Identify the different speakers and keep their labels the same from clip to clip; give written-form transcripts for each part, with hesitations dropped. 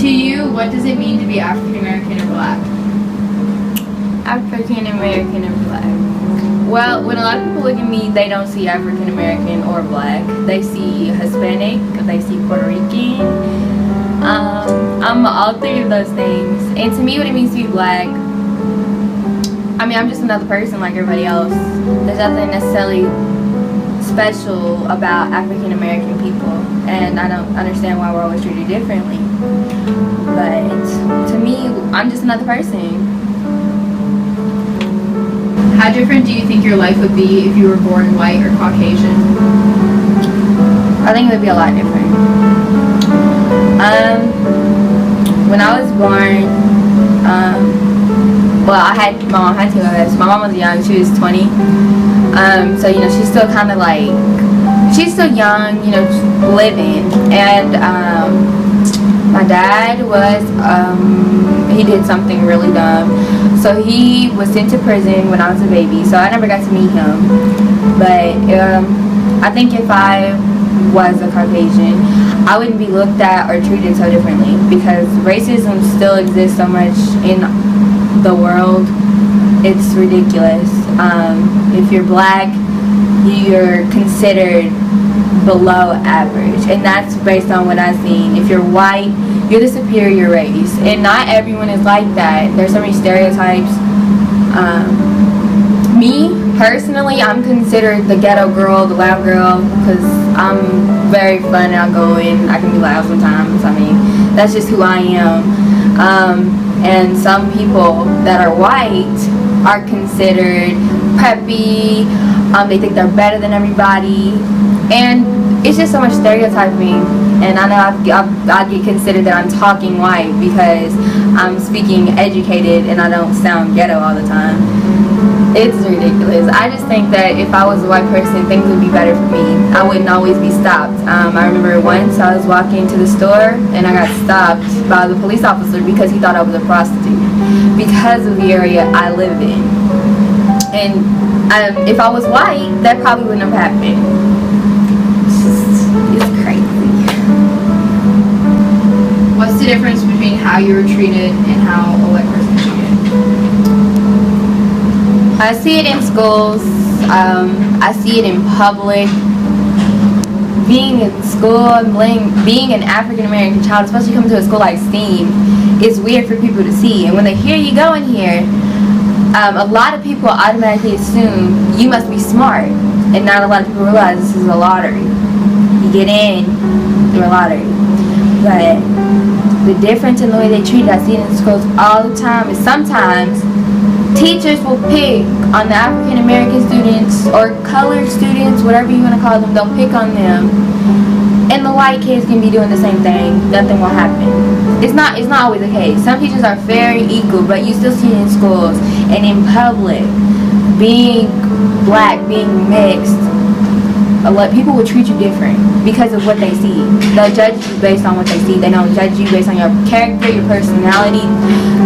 Speaker 1: To you, what does it mean to be African American or black?
Speaker 2: African American or black? Well, when a lot of people look at me, they don't see African American or black. They see Hispanic, they see Puerto Rican. I'm all three of those things. And to me, what it means to be black, I mean, I'm just another person like everybody else. There's nothing necessarily special about African American people, and I don't understand why we're always treated differently. But to me, I'm just another person.
Speaker 1: How different do you think your life would be if you were born white or Caucasian?
Speaker 2: I think it would be a lot different. When I was born, well, my mom had two of us. My mom was young, she was 20. So, you know, she's still kind of like, she's still young, you know, living. And my dad was, he did something really dumb. So he was sent to prison when I was a baby, so I never got to meet him. But I think if I was a Caucasian, I wouldn't be looked at or treated so differently, because racism still exists so much in the world. It's ridiculous. If you're black, you're considered below average, and that's based on what I've seen. If you're white, you're the superior race, and not everyone is like that. There's so many stereotypes. Me personally, I'm considered the ghetto girl, the loud girl, because I'm very fun and outgoing. I can be loud sometimes. I mean, that's just who I am. And some people that are white are considered preppy. They think they're better than everybody, and it's just so much stereotyping. And I know I get considered that I'm talking white because I'm speaking educated and I don't sound ghetto all the time. It's ridiculous. I just think that if I was a white person, things would be better for me. I wouldn't always be stopped. I remember once I was walking to the store and I got stopped by the police officer because he thought I was a prostitute because of the area I live in. And if I was white, that probably wouldn't have happened. It's crazy.
Speaker 1: What's the difference between how you were treated and how a white person is treated?
Speaker 2: I see it in schools. I see it in public. Being in school and being an African American child, especially coming to a school like STEAM, it's weird for people to see. And when they hear you going here, a lot of people automatically assume you must be smart, and not a lot of people realize this is a lottery. You get in through a lottery. But the difference in the way they treat it, I see it in schools all the time, is sometimes teachers will pick on the African American students or colored students, whatever you want to call them. They'll pick on them, and the white kids can be doing the same thing. Nothing will happen. It's not always the case. Some teachers are very equal, but you still see it in schools and in public. Being black, being mixed, people will treat you different because of what they see. They'll judge you based on what they see. They don't judge you based on your character, your personality.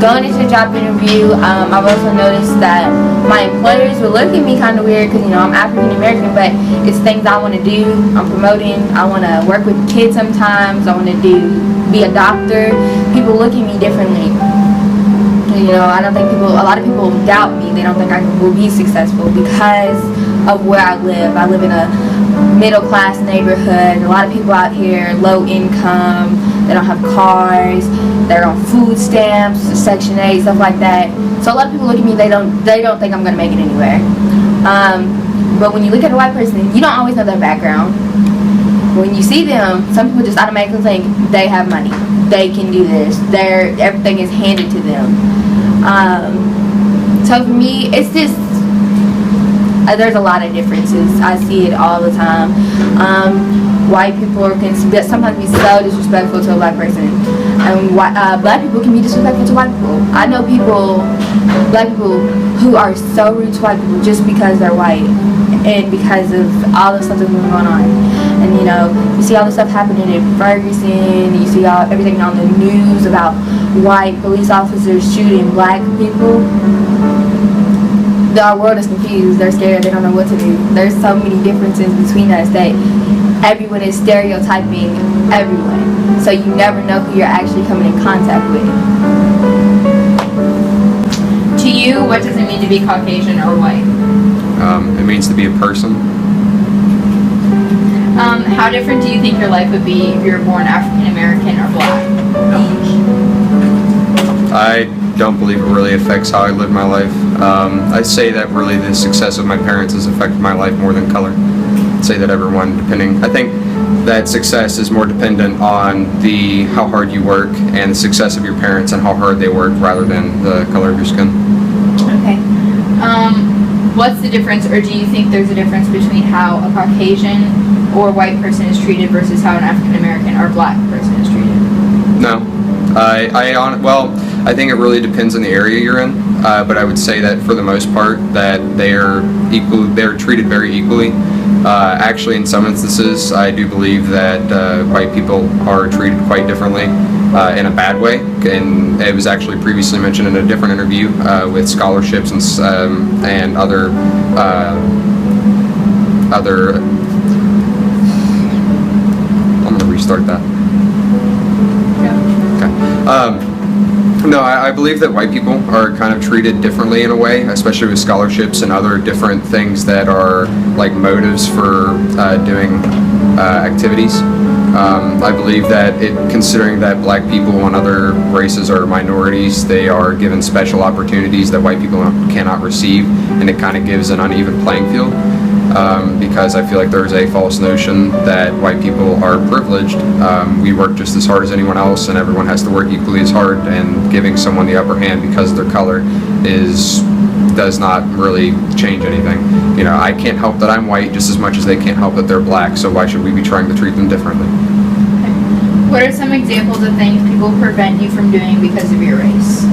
Speaker 2: Going into a job interview, I've also noticed that my employers will look at me kind of weird because, you know, I'm African American, but it's things I want to do. I'm promoting. I want to work with kids sometimes. I want to be a doctor. People look at me differently. You know, I don't think a lot of people doubt me. They don't think I will be successful because of where I live. I live in a middle class neighborhood. A lot of people out here, low income, they don't have cars, they're on food stamps, Section 8, stuff like that. So a lot of people look at me, they don't think I'm gonna make it anywhere. But when you look at a white person, you don't always know their background. When you see them, some people just automatically think they have money, they can do this, everything is handed to them. So for me, it's just, there's a lot of differences. I see it all the time. White people can sometimes be so disrespectful to a black person, and black people can be disrespectful to white people. I know black people who are so rude to white people just because they're white and because of all the stuff that's been going on. And you know, you see all the stuff happening in Ferguson. You see everything on the news about white police officers shooting black people. Our world is confused. They're scared. They don't know what to do. There's so many differences between us that everyone is stereotyping everyone. So you never know who you're actually coming in contact with.
Speaker 1: To you, what does it mean to be Caucasian or white?
Speaker 3: It means to be a person.
Speaker 1: How different do you think your life would be if you were born African American or black?
Speaker 3: I don't believe it really affects how I live my life. I say that really the success of my parents has affected my life more than color. I'd say that everyone, I think that success is more dependent on how hard you work and the success of your parents and how hard they work rather than the color of your skin.
Speaker 1: Okay. What's the difference, or do you think there's a difference between how a Caucasian or white person is treated versus how an African American or black person is treated?
Speaker 3: No. I think it really depends on the area you're in, but I would say that for the most part that they're treated very equally. Actually, in some instances, I do believe that white people are treated quite differently in a bad way, and it was actually previously mentioned in a different interview with scholarships and other. I'm going to restart that. Okay. No, I believe that white people are kind of treated differently in a way, especially with scholarships and other different things that are like motives for doing activities. I believe that considering that black people and other races are minorities, they are given special opportunities that white people cannot receive, and it kind of gives an uneven playing field. Because I feel like there's a false notion that white people are privileged. We work just as hard as anyone else, and everyone has to work equally as hard, and giving someone the upper hand because of their color does not really change anything. You know, I can't help that I'm white just as much as they can't help that they're black, so why should we be trying to treat them differently?
Speaker 1: What are some examples of things people prevent you from doing because of your race?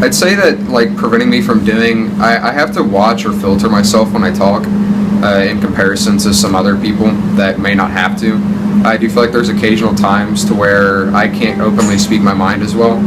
Speaker 3: I'd say that, like, preventing me from doing, I have to watch or filter myself when I talk in comparison to some other people that may not have to. I do feel like there's occasional times to where I can't openly speak my mind as well.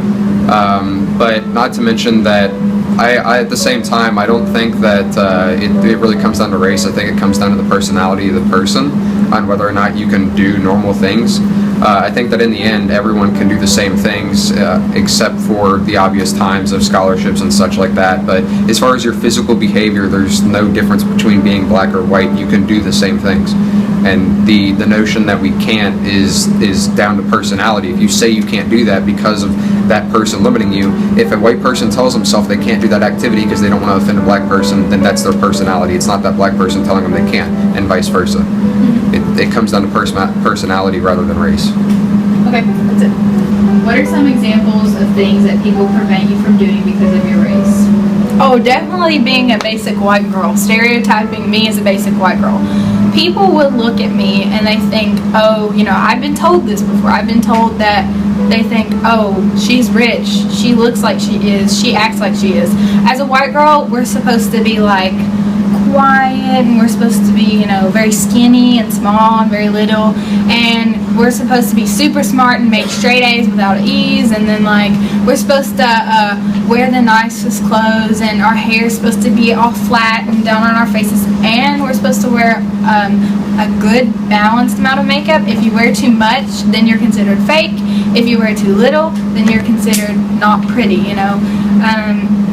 Speaker 3: But not to mention that I at the same time, I don't think that it really comes down to race. I think it comes down to the personality of the person on whether or not you can do normal things. I think that in the end, everyone can do the same things except for the obvious times of scholarships and such like that. But as far as your physical behavior, there's no difference between being black or white. You can do the same things. And the notion that we can't is down to personality. If you say you can't do that because of that person limiting you, if a white person tells himself they can't do that activity because they don't want to offend a black person, then that's their personality. It's not that black person telling them they can't, and vice versa. It comes down to personality rather than race.
Speaker 1: Okay, that's it. What are some examples of things that people prevent you from doing because of your race?
Speaker 4: Oh, definitely being a basic white girl, stereotyping me as a basic white girl. People would look at me and they think, oh, you know, I've been told this before. I've been told that they think, oh, she's rich, she looks like she is, she acts like she is. As a white girl, we're supposed to be like quiet, and we're supposed to be, you know, very skinny and small and very little, and we're supposed to be super smart and make straight A's without E's, and then like we're supposed to wear the nicest clothes, and our hair is supposed to be all flat and down on our faces, and we're supposed to wear a good balanced amount of makeup. If you wear too much, then you're considered fake. If you wear too little, then you're considered not pretty, you know.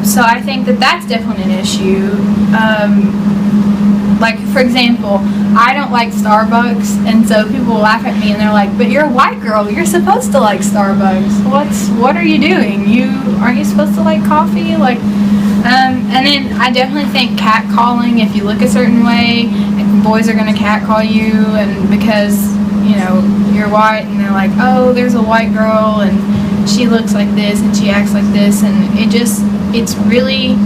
Speaker 4: So I think that that's definitely an issue. Like, for example, I don't like Starbucks, and so people laugh at me and they're like, but you're a white girl, you're supposed to like Starbucks. What are you doing? Aren't you supposed to like coffee? Like, and then I definitely think catcalling, if you look a certain way, boys are gonna catcall you, and because, you know, you're white, and they're like, oh, there's a white girl, and she looks like this, and she acts like this, and it's really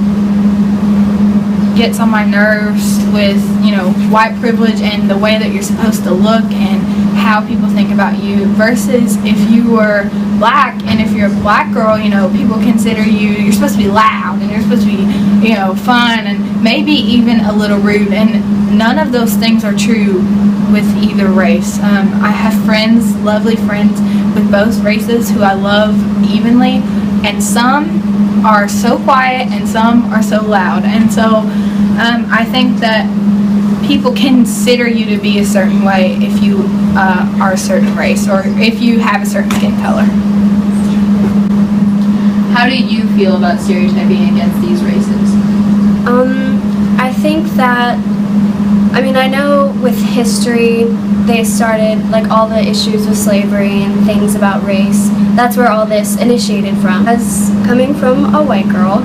Speaker 4: gets on my nerves with, you know, white privilege and the way that you're supposed to look and how people think about you, versus if you were black, and if you're a black girl, you know, people consider you're supposed to be loud, and you're supposed to be, you know, fun, and maybe even a little rude, and none of those things are true with either race. I have friends, lovely friends with both races who I love evenly, and some are so quiet and some are so loud, and so I think that people consider you to be a certain way if you are a certain race or if you have a certain skin color.
Speaker 1: How do you feel about stereotyping against these races?
Speaker 5: I think that, I know with history, they started, like, all the issues with slavery and things about race. That's where all this initiated from. As coming from a white girl,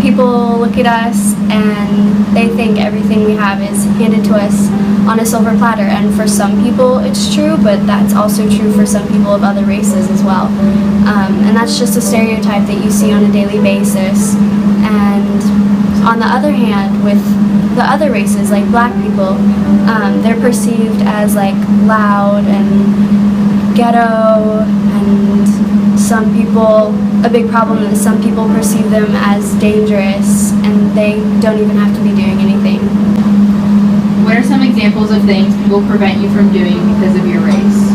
Speaker 5: people look at us and they think everything we have is handed to us on a silver platter. And for some people it's true, but that's also true for some people of other races as well. And that's just a stereotype that you see on a daily basis. And on the other hand, with the other races, like black people, they're perceived as like loud and ghetto, and some people, a big problem is some people perceive them as dangerous and they don't even have to be doing anything.
Speaker 1: What are some examples of things people prevent you from doing because of your race?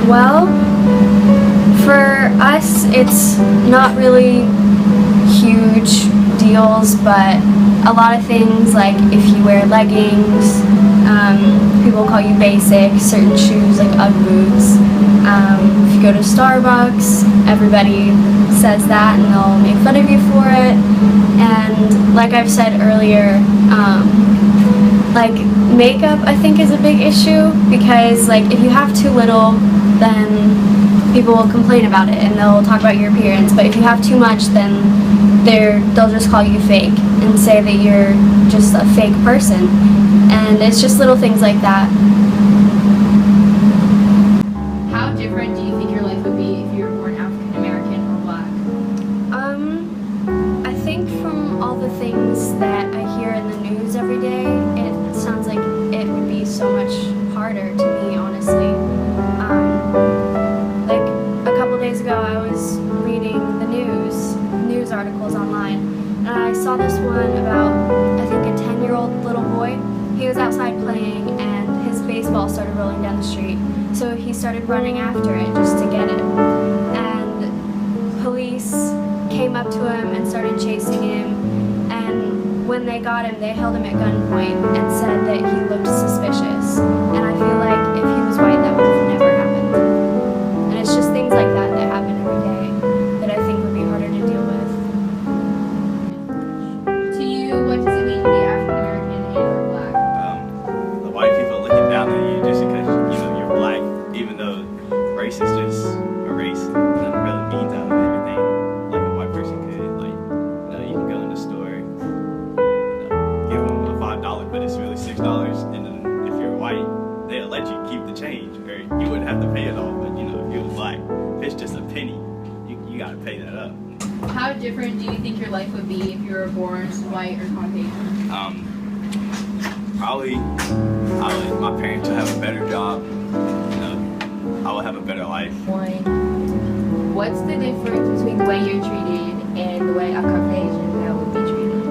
Speaker 5: Well, for us, it's not really huge deals, but a lot of things, like if you wear leggings, people call you basic, certain shoes like Ugg boots. If you go to Starbucks, everybody says that and they'll make fun of you for it. And like I've said earlier, like makeup I think is a big issue, because like if you have too little, then people will complain about it and they'll talk about your appearance. But if you have too much, then they'll just call you fake and say that you're just a fake person. And it's just little things like that.
Speaker 1: How different do you think your life would be if you were born African American or black?
Speaker 5: I think from all the things that I hear in the news every day, it sounds like it would be so much harder to me, honestly. Like a couple days ago, I was reading the news articles online, and I saw this one about, I think, a 10-year-old little boy. He was outside playing and his baseball started rolling down the street. So he started running after it just to get it. And police came up to him and started chasing him. And when they got him, they held him at gunpoint and said that he looked suspicious. And I feel like if he was white, that would have never happened. And it's just things like that that happen every day that I think would be harder to deal with.
Speaker 1: To you, what does it mean to be African American and or black?
Speaker 6: The white people looking down at you just because you're black, even though race is just a race, it doesn't really mean to have everything like a white person could. Like, you can go in the store, give them a $5, but it's really $6, and then if you're white, they'll let you keep the change, or you wouldn't have to pay it all. But if you're black, if it's just a penny, you gotta pay that up.
Speaker 1: How different do you think your life would be if you were born white or Caucasian?
Speaker 6: Probably, my parents would have a better job. I would have a better life.
Speaker 2: What's the difference between the way you're treated and the way a Caucasian male would be treated?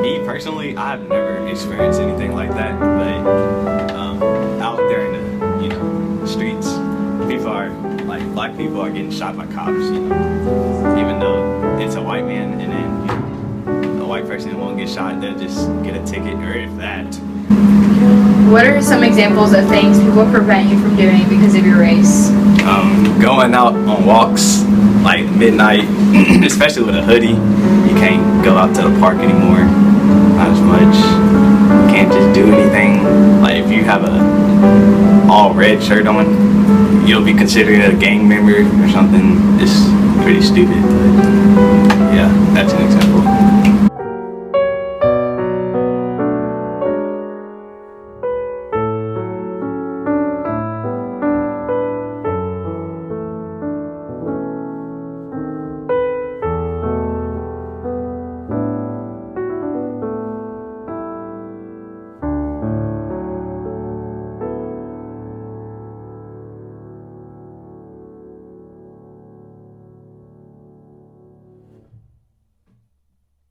Speaker 6: Me personally, I've never experienced anything like that, but out there in the streets, people are black people are getting shot by cops, even though it's a white man, and then a white person won't get shot, they'll just get a ticket, or if that.
Speaker 1: What are some examples of things people prevent you from doing because of your race?
Speaker 6: Going out on walks like midnight, especially with a hoodie. You can't go out to the park anymore, not as much. You can't just do anything. Like if you have a all red shirt on, you'll be considered a gang member or something. It's pretty stupid. But